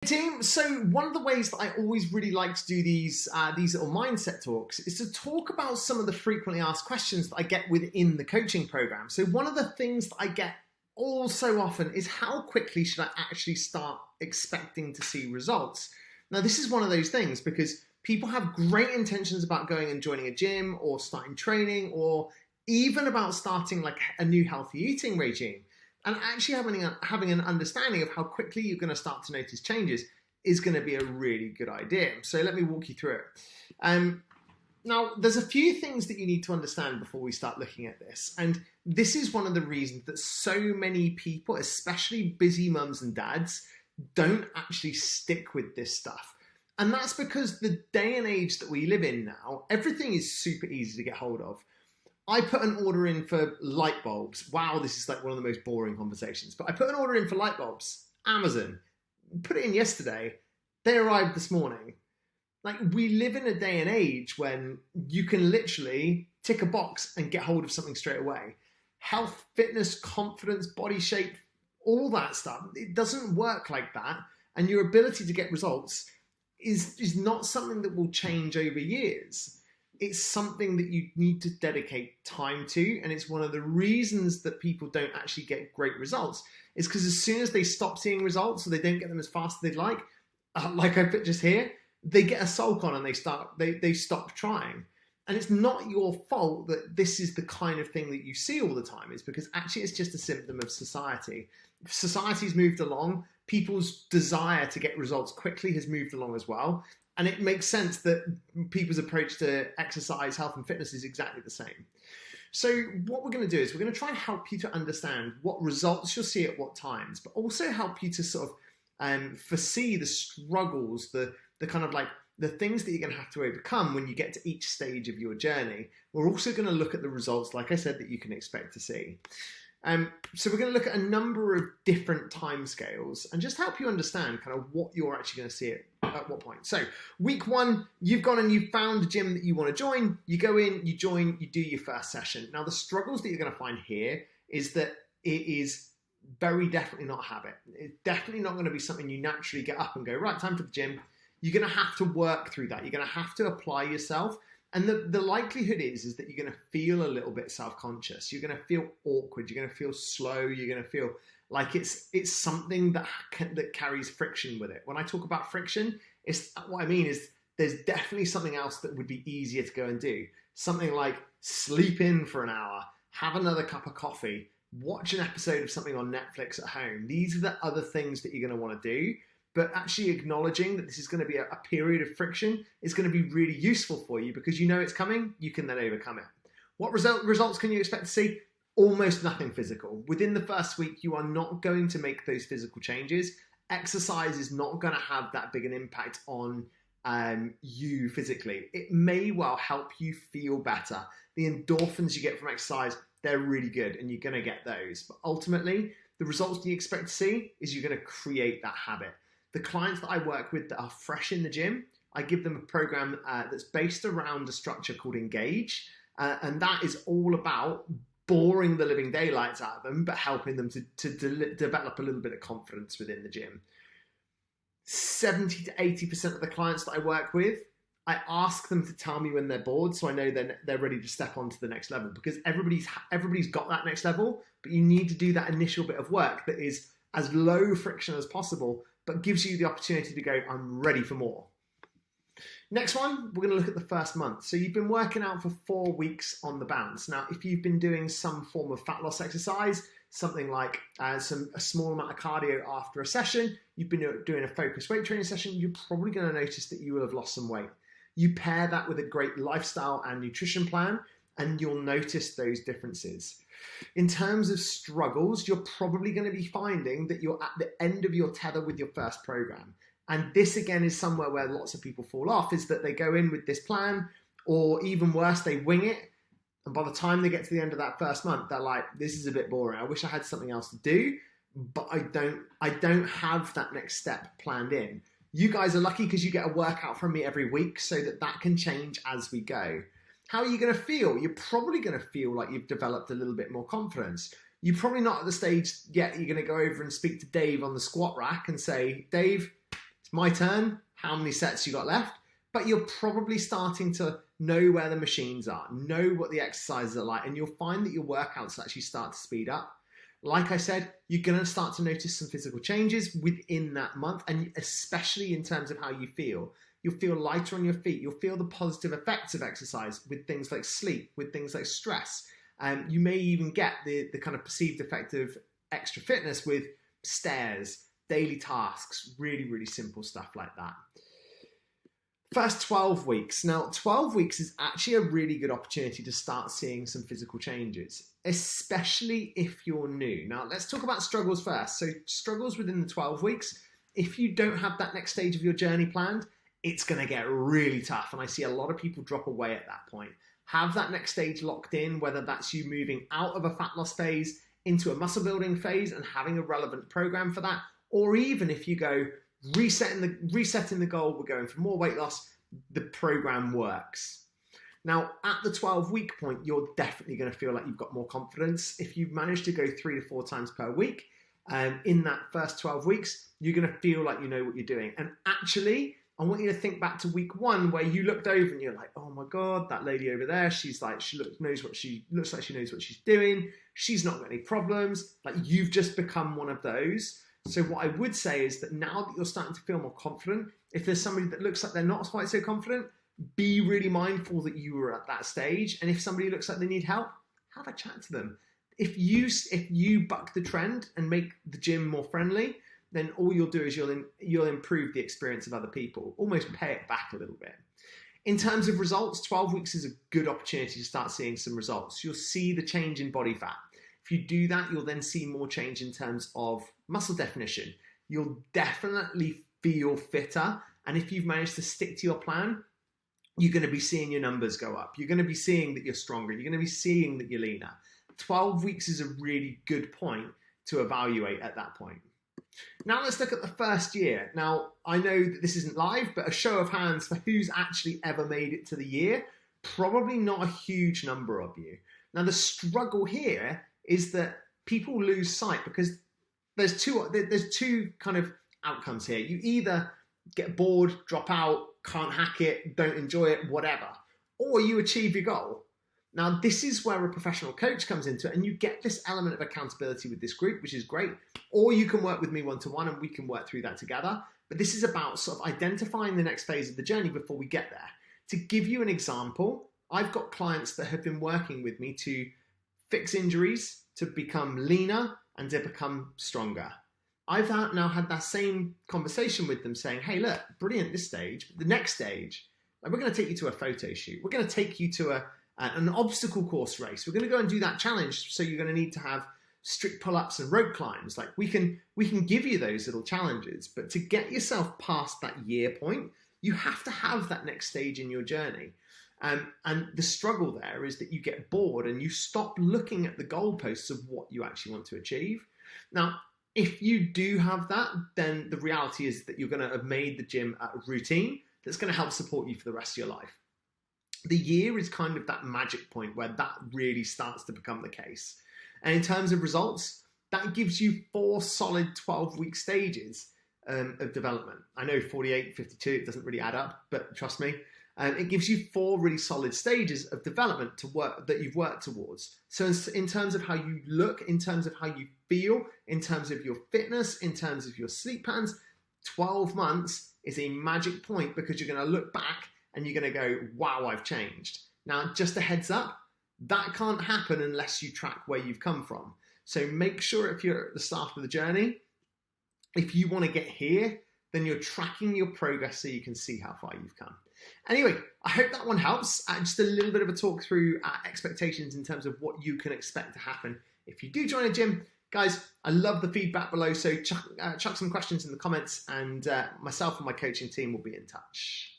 team. So one of the ways that I always really like to do these little mindset talks is to talk about some of the frequently asked questions that I get within the coaching program. So one of the things that I get all so often is, how quickly should I actually start expecting to see results? Now, this is one of those things because people have great intentions about going and joining a gym or starting training, or even about starting like a new healthy eating regime. And actually having an understanding of how quickly you're going to start to notice changes is going to be a really good idea. So let me walk you through it. Now, there's a few things that you need to understand before we start looking at this. And this is one of the reasons that so many people, especially busy mums and dads, don't actually stick with this stuff. And that's because the day and age that we live in now, everything is super easy to get hold of. I put an order in for light bulbs. Wow, this is like one of the most boring conversations. But I put an order in for light bulbs. Amazon. Put it in yesterday. They arrived this morning. Like, we live in a day and age when you can literally tick a box and get hold of something straight away. Health, fitness, confidence, body shape, all that stuff. It doesn't work like that. And your ability to get results is not something that will change over years. It's something that you need to dedicate time to. And it's one of the reasons that people don't actually get great results, is because as soon as they stop seeing results, or they don't get them as fast as they'd like I put just here, they get a sulk on and they stop trying. And it's not your fault that this is the kind of thing that you see all the time. It's because actually it's just a symptom of society. Society's moved along. People's desire to get results quickly has moved along as well. And it makes sense that people's approach to exercise, health and fitness is exactly the same. So what we're going to do is we're going to try and help you to understand what results you'll see at what times, but also help you to sort of foresee the struggles, the kind of like the things that you're going to have to overcome when you get to each stage of your journey. We're also going to look at the results, like I said, that you can expect to see. So we're going to look at a number of different timescales and just help you understand kind of what you're actually going to see at what point. So week one, you've gone and you've found a gym that you want to join. You go in, you join, you do your first session. Now, the struggles that you're going to find here is that it is very definitely not a habit. It's definitely not going to be something you naturally get up and go, right, time for the gym. You're going to have to work through that. You're going to have to apply yourself. And the likelihood is that you're going to feel a little bit self-conscious. You're going to feel awkward. You're going to feel slow. You're going to feel like it's something that carries friction with it. When I talk about friction, what I mean is there's definitely something else that would be easier to go and do. Something like sleep in for an hour, have another cup of coffee, watch an episode of something on Netflix at home. These are the other things that you're going to want to do. But actually acknowledging that this is going to be a period of friction is going to be really useful for you, because you know it's coming, you can then overcome it. What results can you expect to see? Almost nothing physical. Within the first week, you are not going to make those physical changes. Exercise is not going to have that big an impact on you physically. It may well help you feel better. The endorphins you get from exercise, they're really good, and you're going to get those. But ultimately, the results that you expect to see is you're going to create that habit. The clients that I work with that are fresh in the gym, I give them a program that's based around a structure called Engage. And that is all about boring the living daylights out of them, but helping them to develop a little bit of confidence within the gym. 70 to 80% of the clients that I work with, I ask them to tell me when they're bored, so I know they're ready to step on to the next level, because everybody's got that next level, but you need to do that initial bit of work that is as low friction as possible, but gives you the opportunity to go, I'm ready for more. Next one, we're going to look at the first month. So you've been working out for 4 weeks on the bounce. Now, if you've been doing some form of fat loss exercise, something like a small amount of cardio after a session, you've been doing a focused weight training session, you're probably going to notice that you will have lost some weight. You pair that with a great lifestyle and nutrition plan, and you'll notice those differences. In terms of struggles, you're probably going to be finding that you're at the end of your tether with your first program. And this, again, is somewhere where lots of people fall off, is that they go in with this plan, or even worse, they wing it. And by the time they get to the end of that first month, they're like, this is a bit boring. I wish I had something else to do, but I don't have that next step planned in. You guys are lucky because you get a workout from me every week, so that can change as we go. How are you going to feel? You're probably going to feel like you've developed a little bit more confidence. You're probably not at the stage yet you're going to go over and speak to Dave on the squat rack and say, Dave, it's It's my turn, how many sets you got left, but you're probably starting to know where the machines are, know what the exercises are like, and you'll find that your workouts actually start to speed up. Like I said, you're going to start to notice some physical changes within that month, and especially in terms of how you feel. You'll feel lighter on your feet. You'll feel the positive effects of exercise with things like sleep, with things like stress. You may even get the kind of perceived effect of extra fitness with stairs, daily tasks, really, really simple stuff like that. First 12 weeks. Now, 12 weeks is actually a really good opportunity to start seeing some physical changes, especially if you're new. Now, let's talk about struggles first. So struggles within the 12 weeks. If you don't have that next stage of your journey planned, it's going to get really tough. And I see a lot of people drop away at that point. Have that next stage locked in, whether that's you moving out of a fat loss phase into a muscle building phase and having a relevant program for that, or even if you go resetting the goal, we're going for more weight loss, the program works. Now, at the 12-week point, you're definitely going to feel like you've got more confidence. If you've managed to go 3 to 4 times per week, in that first 12 weeks, you're going to feel like you know what you're doing. And actually, I want you to think back to week 1 where you looked over and you're like, oh my God, that lady over there, she looks like she knows what she's doing. She's not got any problems. Like, you've just become one of those. So what I would say is that now that you're starting to feel more confident, if there's somebody that looks like they're not quite so confident, be really mindful that you were at that stage. And if somebody looks like they need help, have a chat to them. If you buck the trend and make the gym more friendly, then all you'll do is you'll improve the experience of other people, almost pay it back a little bit. In terms of results, 12 weeks is a good opportunity to start seeing some results. You'll see the change in body fat. If you do that, you'll then see more change in terms of muscle definition. You'll definitely feel fitter. And if you've managed to stick to your plan, you're going to be seeing your numbers go up. You're going to be seeing that you're stronger. You're going to be seeing that you're leaner. 12 weeks is a really good point to evaluate at that point. Now let's look at the first year. Now, I know that this isn't live, but a show of hands for who's actually ever made it to the year. Probably not a huge number of you. Now, the struggle here is that people lose sight because there's two kind of outcomes here. You either get bored, drop out, can't hack it, don't enjoy it, whatever, or you achieve your goal. Now, this is where a professional coach comes into it, and you get this element of accountability with this group, which is great. Or you can work with me one-to-one, and we can work through that together. But this is about sort of identifying the next phase of the journey before we get there. To give you an example, I've got clients that have been working with me to fix injuries, to become leaner, and to become stronger. I've now had that same conversation with them saying, hey, look, brilliant this stage, but the next stage, like, we're going to take you to a photo shoot. We're going to take you to an obstacle course race. We're going to go and do that challenge. So you're going to need to have strict pull-ups and rope climbs. Like, we can give you those little challenges, but to get yourself past that year point, you have to have that next stage in your journey. And the struggle there is that you get bored and you stop looking at the goalposts of what you actually want to achieve. Now, if you do have that, then the reality is that you're going to have made the gym a routine that's going to help support you for the rest of your life. The year is kind of that magic point where that really starts to become the case. And in terms of results, that gives you 4 solid 12-week stages of development. I know 48, 52, it doesn't really add up, but trust me, it gives you 4 really solid stages of development that you've worked towards. So in terms of how you look, in terms of how you feel, in terms of your fitness, in terms of your sleep patterns, 12 months is a magic point because you're going to look back and you're going to go, wow, I've changed. Now, just a heads up, that can't happen unless you track where you've come from. So make sure if you're at the start of the journey, if you want to get here, then you're tracking your progress so you can see how far you've come. Anyway, I hope that one helps. Just a little bit of a talk through expectations in terms of what you can expect to happen if you do join a gym. Guys, I love the feedback below, so chuck some questions in the comments, and myself and my coaching team will be in touch.